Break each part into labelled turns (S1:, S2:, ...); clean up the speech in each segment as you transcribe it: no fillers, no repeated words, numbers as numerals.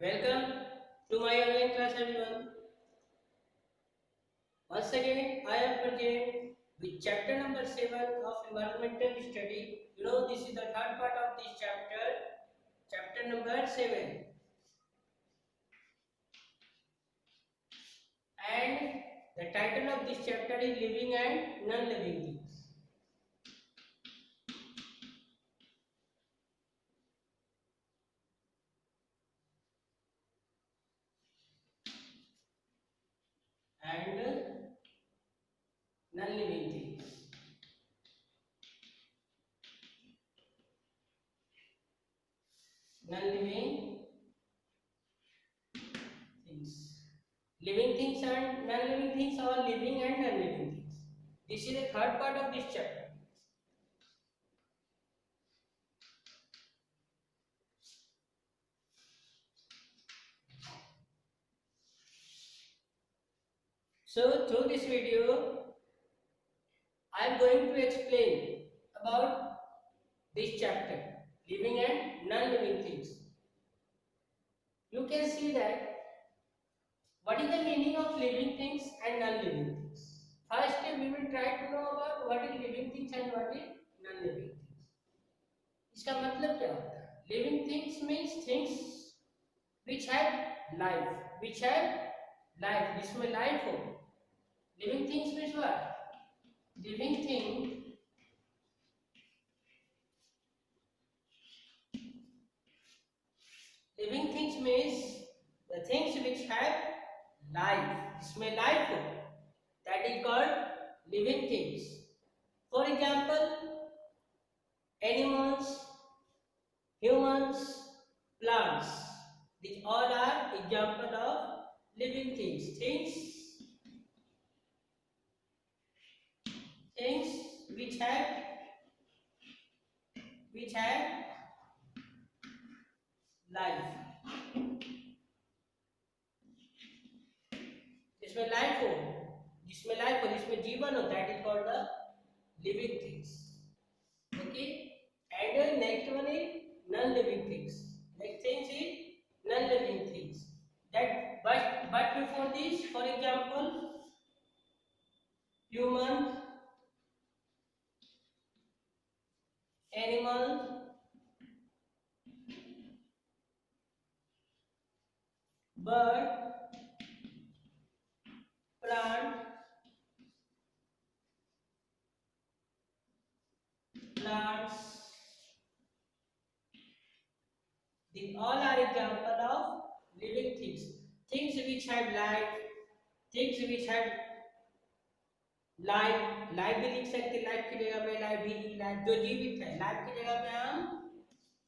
S1: Welcome to my online class, everyone. Once again, I am present with chapter number 7 of environmental study. This is the third part of this chapter number 7. And the title of this chapter is Living and Non-Living Things. And non-living things. Non-living things. Living things and non-living things are living and non-living things. This is the third part of this chapter. So through this video, I am going to explain about this chapter, living and non-living things. You can see that what is the meaning of living things and non-living things. First, we will try to know about what is living things and what is non-living things. इसका मतलब क्या होता है? Living things means things which have life, जिसमें life हो. Living things means what? Living things means the things which have life, जिसमें life हो, that is called living things. For example, animals, humans, plants. These all are example of living things. Things which have life. जिसमें life हो, जिसमें जीवन हो, that is called the living things. Okay, and next one is non-living things. Next thing is non-living things. That but before this, for example, human, animal, bird, plant, plants. These all are example of living things. Things which have life, things which have life भी लिख सकते हैं. Life की जगह में life भी, life जो जीवित है, लाइफ की जगह में हम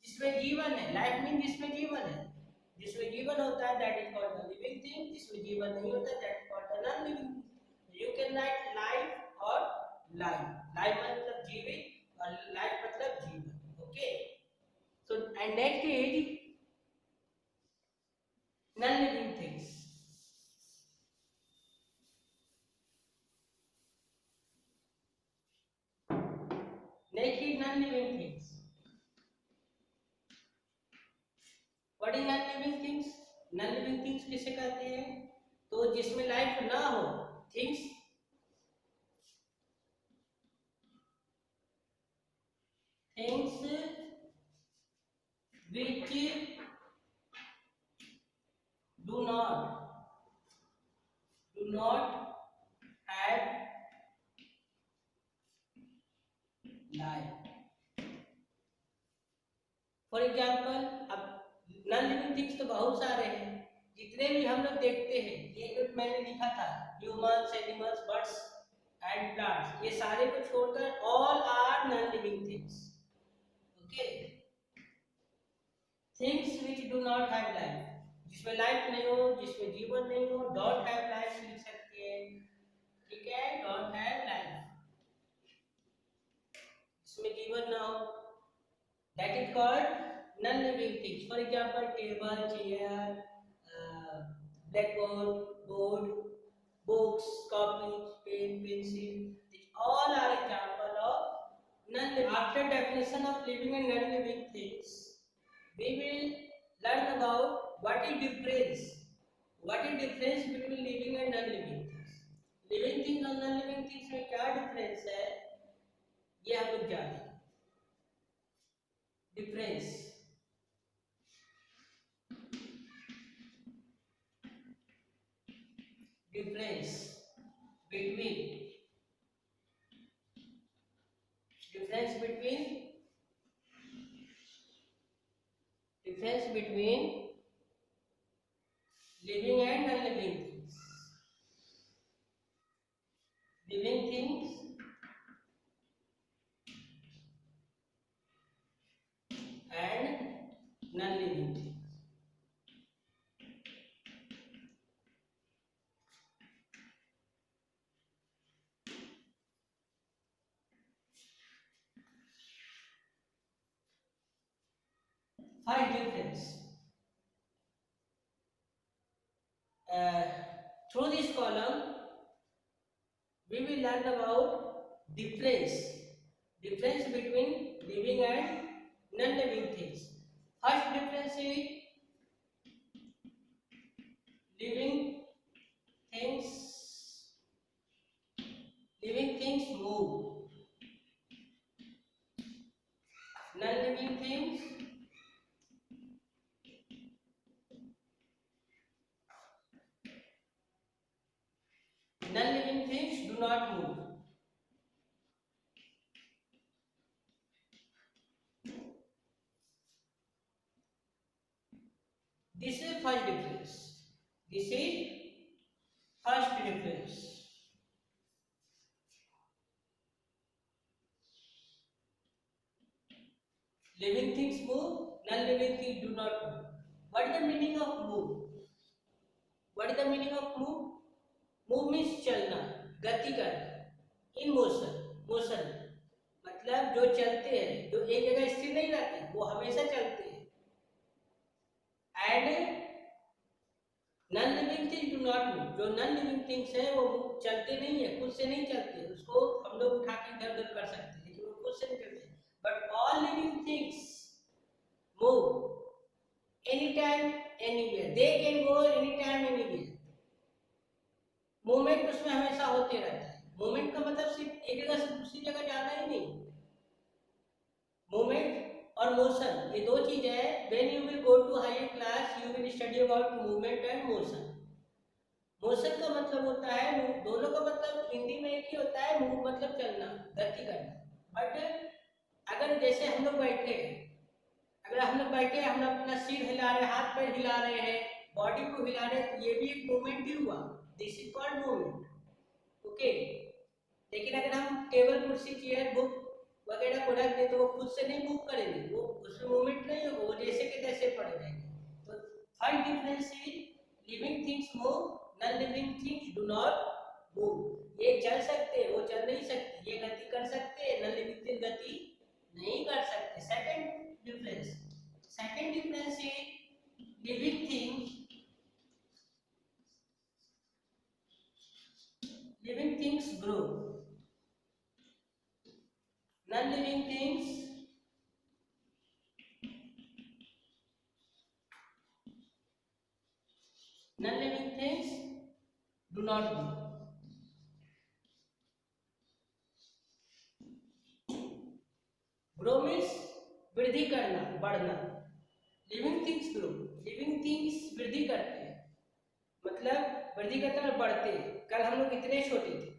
S1: जिसमें जीवन है. लाइफ मीन जिसमें जीवन है, जिसमें जीवन होता है that is called the living thing. जिसमें जीवन नहीं होता that is called the non living. You can write life और लाइफ मतलब जीवित और लाइफ मतलब जीवन. Okay, so and next is non living things. Next is non-living things. What is non-living things? Non-living things किसे कहते हैं? तो जिसमें लाइफ ना हो, things which do not have life. For example, अब नॉन लिविंग थिंग्स तो बहुत सारे हैं. जितने भी हम लोग देखते हैं, ये जो मैंने लिखा था, humans, animals, birds and plants, ये सारे को छोड़कर all are non living things. Okay, things which do not have life, जिसमें लाइफ नहीं हो, जिसमें जीवन नहीं हो, डोंट हैव लाइफ लिख सकते हैं. ठीक है, डोंट हैव लाइफ, जिसमें जीवन ना हो, that is called non-living things. For example, table, chair, blackboard, board, books, copies, pen, pencil. These all are example of non-living. After definition of living and non-living things, we will learn about what is difference? What is difference between living and non-living things? Living things और non-living things में क्या difference है? ये हम लोग जानेंगे. Difference. Difference between difference between living and non-living things. Living things and non-living things. First difference. Through this column, we will learn about difference between living and non-living things. First difference is living things move. Non-living things do not move. This is first difference. Living things move, non-living things do not move. What is the meaning of move? Move means चलना, गति करना. In motion मतलब जो चलते हैं, जो एक जगह स्थिर नहीं रहते, वो हमेशा चलते हैं. And non-living things do not move. जो non-living things है वो चलते नहीं है, खुद से नहीं चलते. उसको हम लोग उठा के इधर उधर कर सकते हैं, लेकिन वो खुद से नहीं चलते. But all living things move anytime, anywhere. They can go anytime, anywhere. Movement उसमें हमेशा होते रहता है. मूवमेंट का मतलब सिर्फ एक जगह से दूसरी जगह जाना ही नहीं. मूवमेंट और मोशन ये दो चीजें हैं. When you will go to higher class, you will study about movement and motion. Motion का मतलब होता है, दोनों का मतलब हिंदी में एक ही होता है. मूव मतलब चलना, गति करना. बट अगर जैसे हम लोग बैठे, हम अपना सिर हिला रहे हैं, हाथ पैर हिला रहे हैं, बॉडी को हिला रहे हैं, तो ये भी एक मूवमेंट ही हुआ. This is called movement. Okay. लेकिन अगर हम टेबल, कुर्सी, चेयर, बुक वगैरह को रख दे तो वो खुद से नहीं मूव करेंगे, वो उसमें मूवमेंट नहीं होगा, वो जैसे के तैसे पड़ जाएंगे. तो first difference is living things move, non living things do not move. ये चल सकते हैं, वो चल नहीं सकते. ये गति कर सकते हैं, नॉन लिविंग थिंग गति नहीं कर सकते. Second difference is living things grow, non-living things do not grow. Grow means वृद्धि करना, बढ़ना. Living things grow, living things वृद्धि करते हैं, मतलब वृद्धि करते हैं और बढ़ते हैं. कल हम लोग इतने छोटे थे,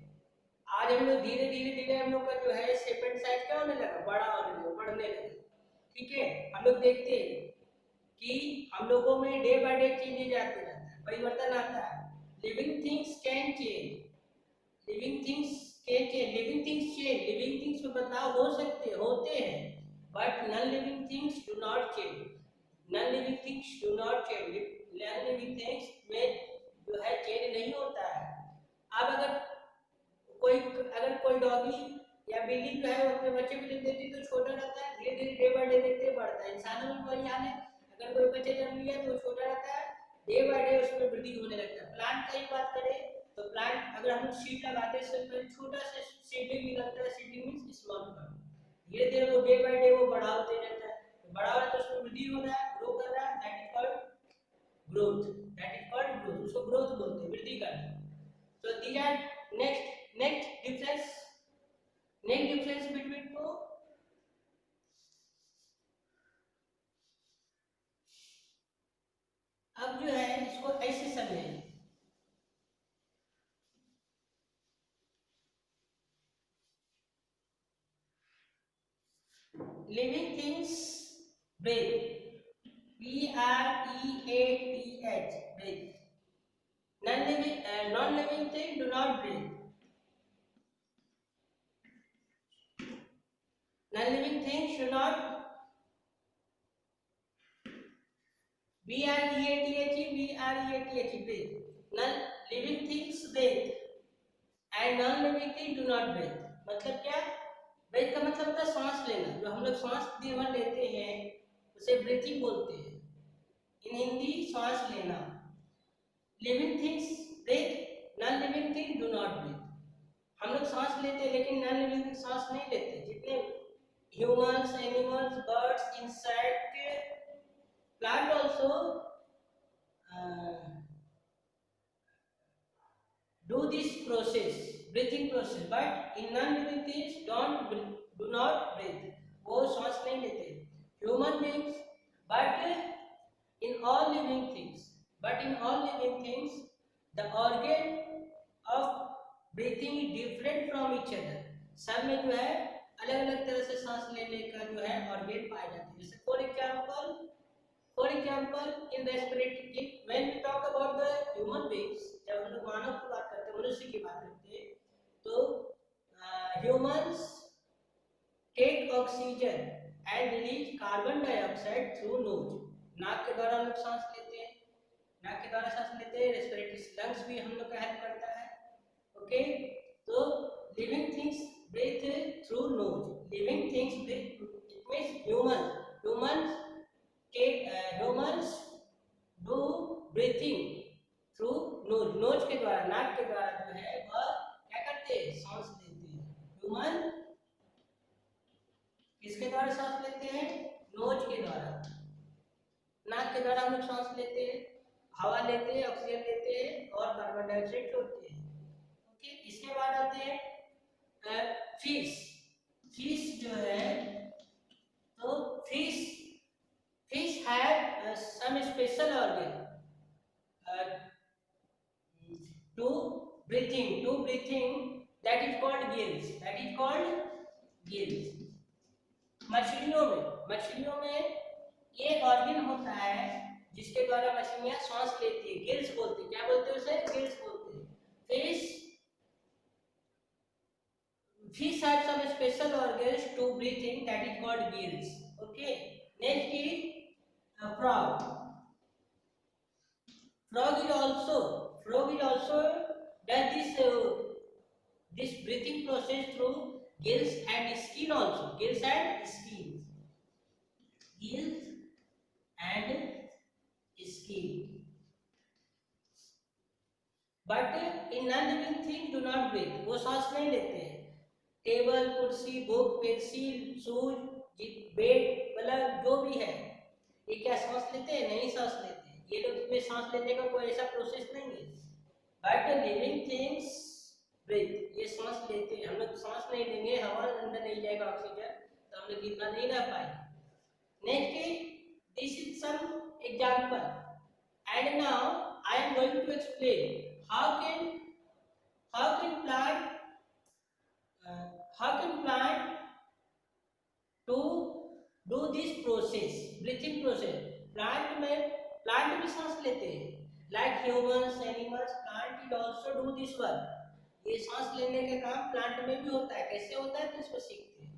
S1: आज हम लोग धीरे धीरे हम लोग का जो है शेप एंड साइज क्या होने लगा, बड़ा होने लगा, बढ़ने लगा. ठीक है. हम लोग देखते हैं कि हम लोगों में डे बाय डे चेंजेज आते रहता है, परिवर्तन आता है. Living things can change, living things change, में बदलाव हो सकते होते हैं. But non-living things do not change. Non-living things do not change. Non-living things में जो है चेंज नहीं होता है. अब अगर कोई डॉगी या बिल्ली जो है वो अपने बच्चे को जब देती है तो छोटा रहता है, धीरे धीरे डे बाय डे देखते बढ़ता है. इंसानों में वही हाल है. अगर कोई बच्चे जन्म लिया तो छोटा रहता है, डे बाय डे उसमें वृद्धि होने लगता है. प्लांट की बात करें तो प्लांट अगर हम सीड लगाते हैं तो छोटा सा सीडलिंग निकलता है. Seedling means small plant. धीरे धीरे वो डे बाय डे वो बड़ा होते रहता है. बड़ा हो रहा है तो उसमें वृद्धि हो रहा है, ग्रो कर रहा है. That is called growth, that is called growth, उसको ग्रोथ बोलते हैं, वृद्धि करना। So these are next difference between two. अब जो है इसको ऐसे समझेंगे, living things breath, BREATH, breathe. Non-living thing do not breathe. Non-living things should not breathe. Non-living things breathe and non-living things do not breathe. मतलब क्या? Breath का मतलब होता है सांस लेना, जो हम लोग सांस दिन भर लेते हैं उसे ब्रीथिंग बोलते हैं, इन हिंदी सांस लेना। Living things breathe, non living thing do not breathe. हम लोग सांस लेते हैं लेकिन नॉन लिविंग सांस नहीं लेते। जितने humans, animals, birds, insect, plant also do this process, breathing process, but in non-living things do not breathe, वो सांस नहीं लेते। Human beings, but in all living things, the organ of breathing is different from each other. सब में जो है अलग अलग तरह से सांस लेने का जो है ऑर्गन पाए जाते हैं। जैसे for example in respiratory, when we talk about the human beings, जब हम लोग मानव की बात करते हैं, मनुष्य की बात करते हैं, तो humans take oxygen and release carbon dioxide through nose. नाक के द्वारा हम लोग सांस लेते हैं, रेस्पिरेटरी लंग्स भी हम लोग का हेल्प करता है। ओके, तो living things breathe through nose. Living things breathe, it means humans do breathing through nose. Nose के द्वारा, नाक के द्वारा जो है वह क्या करते हैं? सांस लेते हैं। ह्यूमन किसके द्वारा सांस लेते हैं? नोज के द्वारा। नाक के द्वारा हम लोग सांस लेते हैं, हवा लेते हैं, ऑक्सीजन लेते हैं और कार्बन डाइऑक्साइड छोड़ते हैं। ओके, इसके बाद आते हैं फिश जो है, तो fish have some special organ to breathing that is called gills. मछलियों में ये ऑर्गन होता है जिसके द्वारा मछलियां सांस लेती है, गिल्स बोलते हैं। क्या बोलते हैं उसे? गिल्स बोलते हैं। Fish have some special organs to breathing that is called gills. Okay. Next is frog. Frog is also does this breathing process through gills and skin also. Gills and skin. But in non-living things do not breathe. वो सांस नहीं लेते हैं। Table, कुर्सी, book, pencil, shoes, bed, मतलब जो भी है, ये क्या सांस लेते हैं? नहीं सांस लेते हैं। ये लोग में सांस लेने का कोई ऐसा प्रोसेस नहीं है। बट लिविंग थिंग्स ब्रीथ, ये सांस लेते हैं। हम लोग सांस नहीं लेंगे, हवा अंदर नहीं जाएगा ऑक्सीजन, तो हम लोग जिंदा नहीं रह पाएंगे। Next, this is some example and now I am going to explain how can plant to do this process, breathing process. Plant भी सांस लेते हैं, like humans, animals, plant will also do this work. ये सांस लेने का काम plant में भी होता है। कैसे होता है तो इसको सीखते हैं।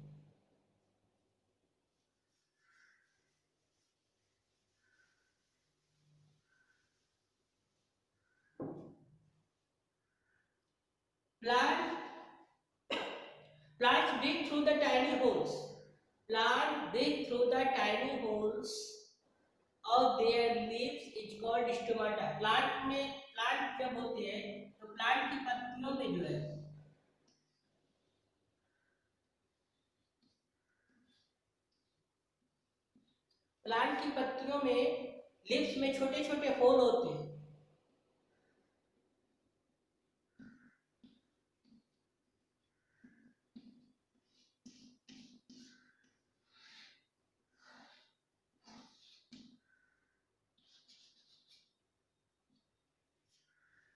S1: Plants breathe through the tiny holes. Plants breathe through the tiny holes of their leaves is called stomata. Plant जब होते हैं तो प्लांट की पत्तियों में जो है, प्लांट की पत्तियों में लिप्स में छोटे छोटे होल होते हैं।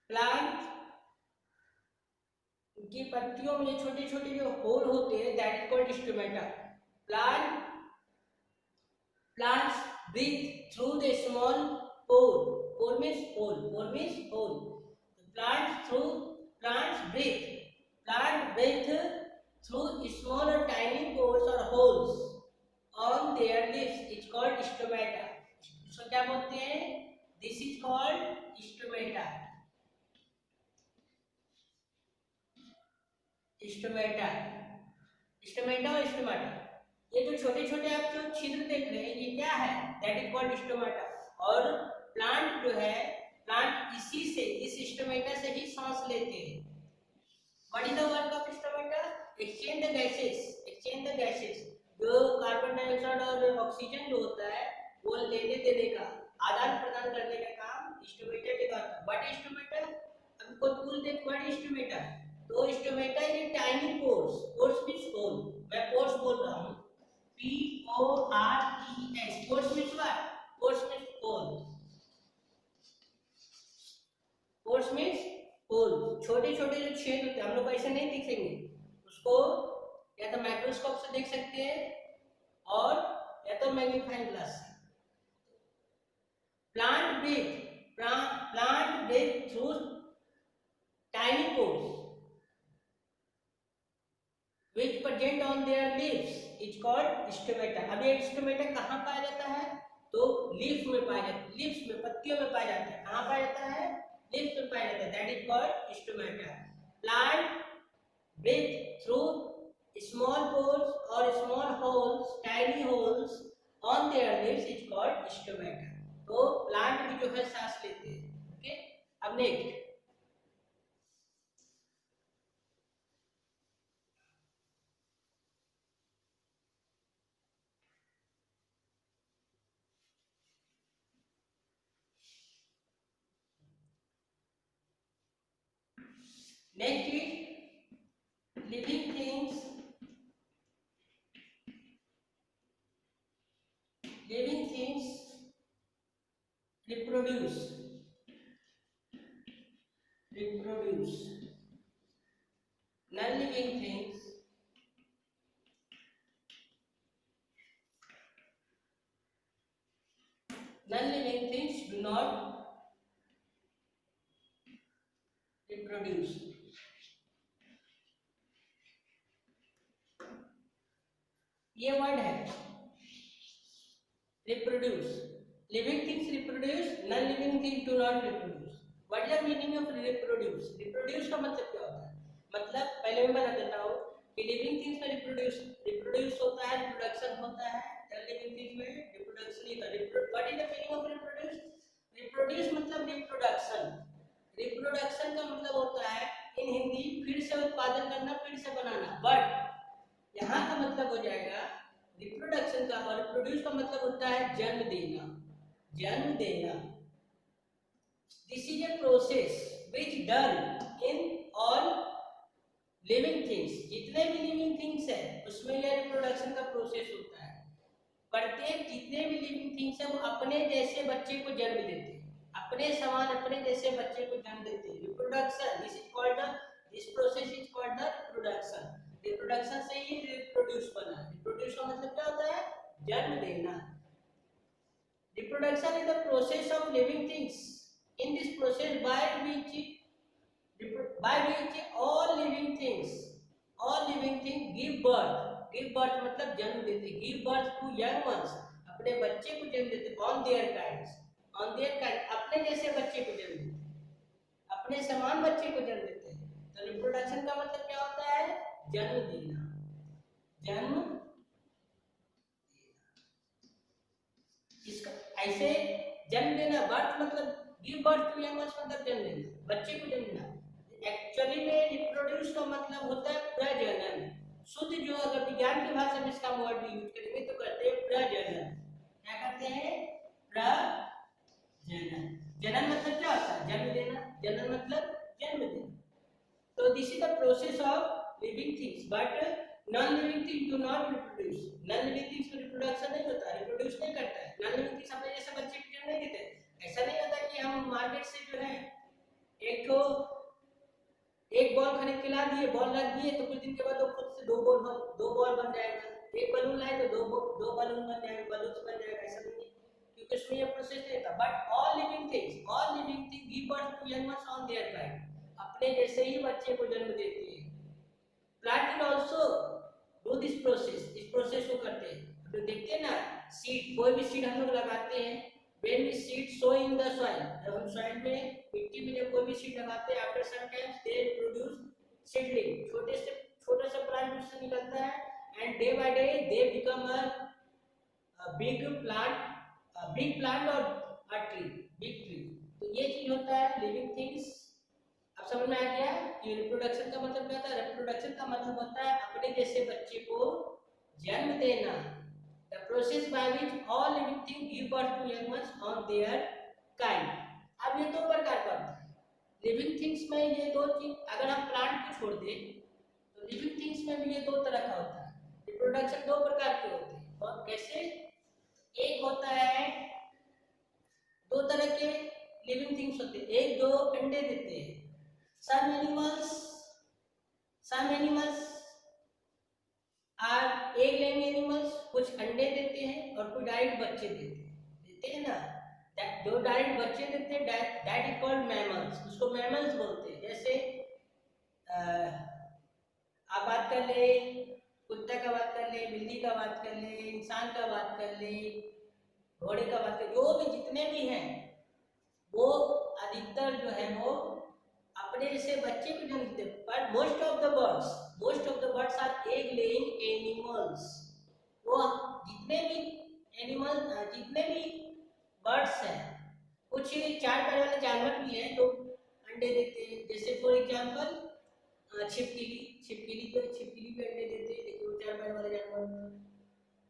S1: प्लांट की पत्तियों में छोटे छोटे जो होल होते हैं that is called stomata. Plants breathe through the small pore. Pore means hole. Pore means hole. Plants breathe through smaller tiny pores or holes on their leaves. It's called stomata. So क्या बोलते हैं? This is called stomata. Stomata, stomata और stomata, ये जो छोटे छोटे आप जो छिद्र देख रहे हैं ये क्या है? That is called stomata. और प्लांट जो है, प्लांट इसी से, इस स्टोमेटा से ही सांस लेते हैं। What is the work of stomata? Exchange the gases, जो कार्बन डाइऑक्साइड और ऑक्सीजन जो होता है वो लेने देने का, आदान प्रदान करने का काम स्टोमेटा के द्वारा। What is stomata? अब कोई पूछ दे व्हाट इज स्टोमेटा, तो stomata is tiny pores means hole. मैं पोर्स बोल रहा हूं, P O R E S, pores means what? Pores means hole, pores means hole. छोटे छोटे जो छेद होते हैं, हम लोग ऐसे नहीं दिखेंगे, उसको या तो माइक्रोस्कोप से देख सकते हैं और या तो मैग्नीफाइंग ग्लास से। Plant breathe through tiny pores which present on their leaves is called stomata। अब ये स्टोमेटा कहाँ पाया जाता है? तो लीफ में पाया जाता है, लीव्स में, पत्तियों में पाया जाता है। कहाँ पाया जाता है? लीव्स में पाया जाता है, that is called stomata. Plant breathe through small pores or small holes, tiny holes on their leaves is called stomata। तो प्लांट भी जो है सांस लेते हैं। ओके, अब next is living things reproduce non-living things do not reproduce। ये word है reproduce, living things reproduce, non-living things do not reproduce। What is the meaning of reproduce? reproduce का मतलब क्या होता है? मतलब पहले मैं बता देता हूँ कि living things में reproduce होता है, reproduction होता है, non-living things में reproduction नहीं होता। What is the meaning of reproduce? reproduce मतलब reproduction का मतलब होता है इन हिंदी फिर से उत्पादन करना, फिर से बनाना। बट यहाँ का मतलब हो जाएगा रिप्रोडक्शन का, और रिप्रोड्यूस का मतलब होता है जन्म देना। This is a process which done in all living things. जितने भी लिविंग थिंग्स है उसमें यह रिप्रोडक्शन का प्रोसेस होता है। प्रत्येक जितने भी लिविंग थिंग्स है वो अपने जैसे बच्चे को जन्म देते हैं, अपने समान अपने जैसे बच्चे को जन्म देते हैं। Reproduction, this process is called the reproduction. Reproduction से ही रिप्रोड्यूस बना। रिप्रोड्यूस का मतलब क्या होता है? जन्म देना। Reproduction is the process of living things. In this process by which all living things give birth मतलब जन्म देते, give birth to young ones, अपने बच्चे को जन्म देते, on their kinds, अपने जैसे बच्चे को जन्म देते, अपने समान बच्चे को जन्म देते हैं। तो रिप्रोडक्शन का मतलब क्या होता है? जन्म देना। इसका ऐसे जन्म देना, बर्थ मतलब give birth to young ones मतलब जन्म देना, बच्चे को जन्म देना। एक्चुअली में रिप्रोड्यूस का मतलब होता है प्रजनन। शुद्ध जो अगर विज्ञान की भाषा में इसका वर्ड यूज करेंगे तो कहते हैं प्रजनन। क्या कहते हैं? जनन। जनन मतलब क्या होता है? जन्म देना। जनन मतलब जन्म देना। So this is the process of living things, but non-living things do not reproduce. Non-living things में reproduction नहीं होता, reproduce नहीं करता है। Non-living things अपने जैसे बच्चे को जन्म नहीं देते। ऐसा नहीं होता कि हम मार्केट से जो है एक बॉल खरीद के ला दिए, बॉल रख दिए, तो कुछ दिन के बाद वो खुद से दो बॉल बन जाएगा। एक बलून लाए तो दो बलून बन जाएगा, बलून बन जाएगा, ऐसा नहीं है, क्योंकि उसमें ये प्रोसेस नहीं था। But all living things give birth to young ones on their kind, अपने जैसे ही बच्चे को जन्म देती है। Plant will also do this process, इस प्रोसेस को करते हैं। हम लोग देखते हैं ना, सीड, कोई भी सीड हम लोग लगाते हैं, when we seed sow in the soil, जब हम soil में मिट्टी में जब कोई भी सीड लगाते हैं, after some time they produce seedling, छोटा सा प्लांट उससे निकलता है, and day by day they become a big plant or a tree, big tree। तो ये चीज होता है लिविंग थिंग्स। अब समझ में आ गया कि रिप्रोडक्शन का मतलब क्या था? रिप्रोडक्शन का मतलब होता है अपने जैसे बच्चे को जन्म देना। The process by which all living things give birth to young ones on their kind। अब ये दो प्रकार का होता है लिविंग थिंग्स में, ये दो चीज अगर हम प्लांट को छोड़ दें तो लिविंग थिंग्स में भी ये दो तरह का होता है। रिप्रोडक्शन दो प्रकार के होते हैं। और कैसे? एक होता है, दो तरह के लिविंग थिंग्स होते हैं। एक जो अंडे देते हैं, some animals are egg laying animals, कुछ अंडे देते हैं और कुछ डायरेक्ट बच्चे देते हैं ना। जो डायरेक्ट बच्चे देते हैं दैट इज कॉल्ड मैमल्स, उसको मैमल्स बोलते हैं। जैसे आप बात कर ले, कुत्ता का बात कर ले, बिल्ली का बात कर ले, इंसान का बात कर ले, घोड़े का बात कर, जो भी जितने भी हैं वो अधिकतर जो है वो अपने जैसे बच्चे को जन्म देते हैं। पर most of the birds are egg laying animals. वो जितने भी बर्ड्स हैं, कुछ चार पैर वाले जानवर भी हैं जो अंडे देते हैं। जैसे फॉर एग्जांपल छिपकली भी अंडे देते हैं, लेकिन वो चार पैर वाले जानवर।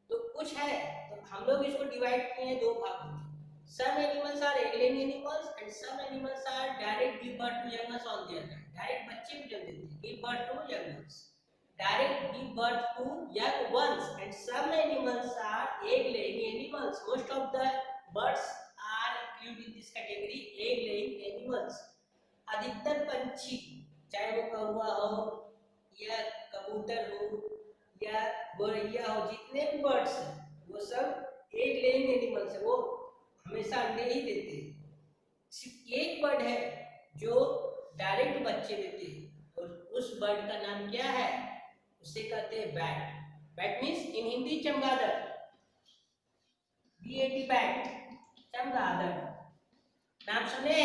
S1: तो कुछ है, तो हम लोग इसको डिवाइड किए हैं दो भाग में। Some animals are egg-laying animals and some animals are direct give birth to young ones on their kind। Direct बच्चे भी जन्म देते हैं, give birth to young ones। Direct give birth to young ones and some animals are egg-laying animals। Most of the birds are included in this category, egg-laying animals। अधिकतर पंछी, चाहे वो कौवा हो या कबूतर हो या गोरैया हो, जितने भी बर्ड्स हैं वो सब egg-laying animals है, वो हमेशा अंडे ही देते हैं। सिर्फ एक बर्ड है जो डायरेक्ट बच्चे देते हैं, और उस बर्ड का नाम क्या है? उसे कहते हैं bat. Bat means in Hindi चमगादड़, BAT बैट, चमगादड़। नाम सुने,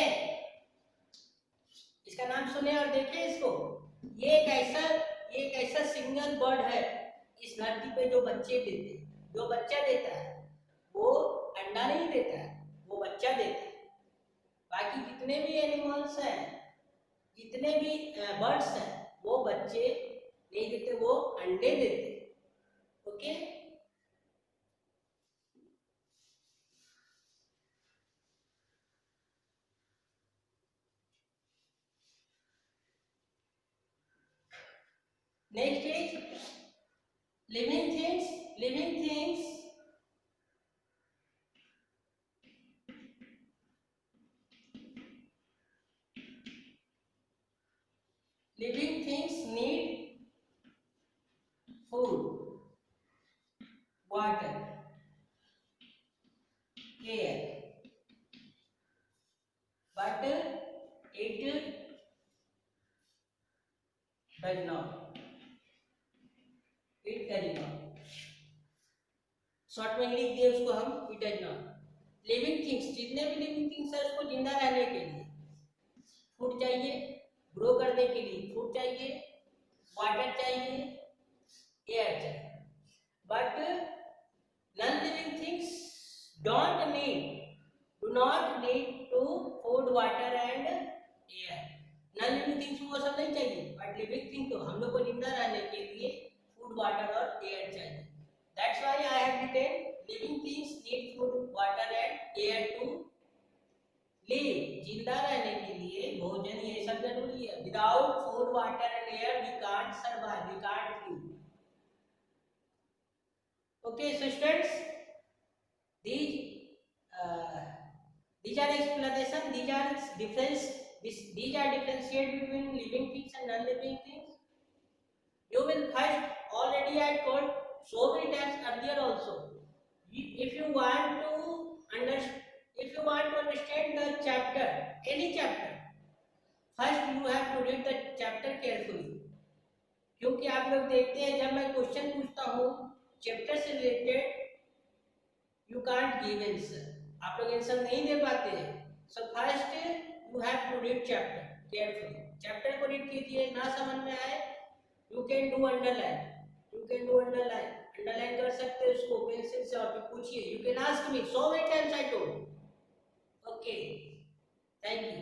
S1: इसका नाम सुने और देखें इसको। ये एक ऐसा सिंगल बर्ड है इस धरती पे जो बच्चे देते, जो बच्चा देता है, वो अंडा नहीं देता है, वो बच्चा देता है। बाकी जितने भी एनिमल्स हैं, जितने भी बर्ड्स हैं, वो बच्चे नहीं देते, वो अंडे देते। Okay, next is living things. Living things need food, water, air, but it does not। It does not। Short में लिख दिए उसको हम, it does not। Living things, जितने भी लिविंग थिंग्स है उसको जिंदा रहने के लिए फूड चाहिए, ग्रो करने के लिए फूड चाहिए, वाटर चाहिए, एयर चाहिए। But non living things do not need to food, water and air। Non living things को सब नहीं चाहिए, बट लिविंग थिंग तो हम लोग को जिंदा रहने के लिए फूड, वाटर और एयर चाहिए। That's why I have written living things need food, water and air to live, जिंदा रहने के लिए भोजन ये सब जरूरी है. Without food, water and air we can't survive, we can't live. Okay, so students, these are explanation. These are difference. These are differentiate between living things and non-living things. You will first, already I told so many times earlier also. If you want to understand the chapter, any chapter, first you have to read the chapter carefully. क्योंकि आप लोग देखते हैं जब मैं question पूछता हूँ chapter से related, you can't give answer, आप लोग आंसर नहीं दे पाते हैं. So first you have to read chapter carefully. Chapter को रीड कीजिए, ना समझ में आए you can do underline, underline कर सकते हैं उसको पेंसिल से और फिर पूछिए. You can ask me, so many times I told. Okay, thank you.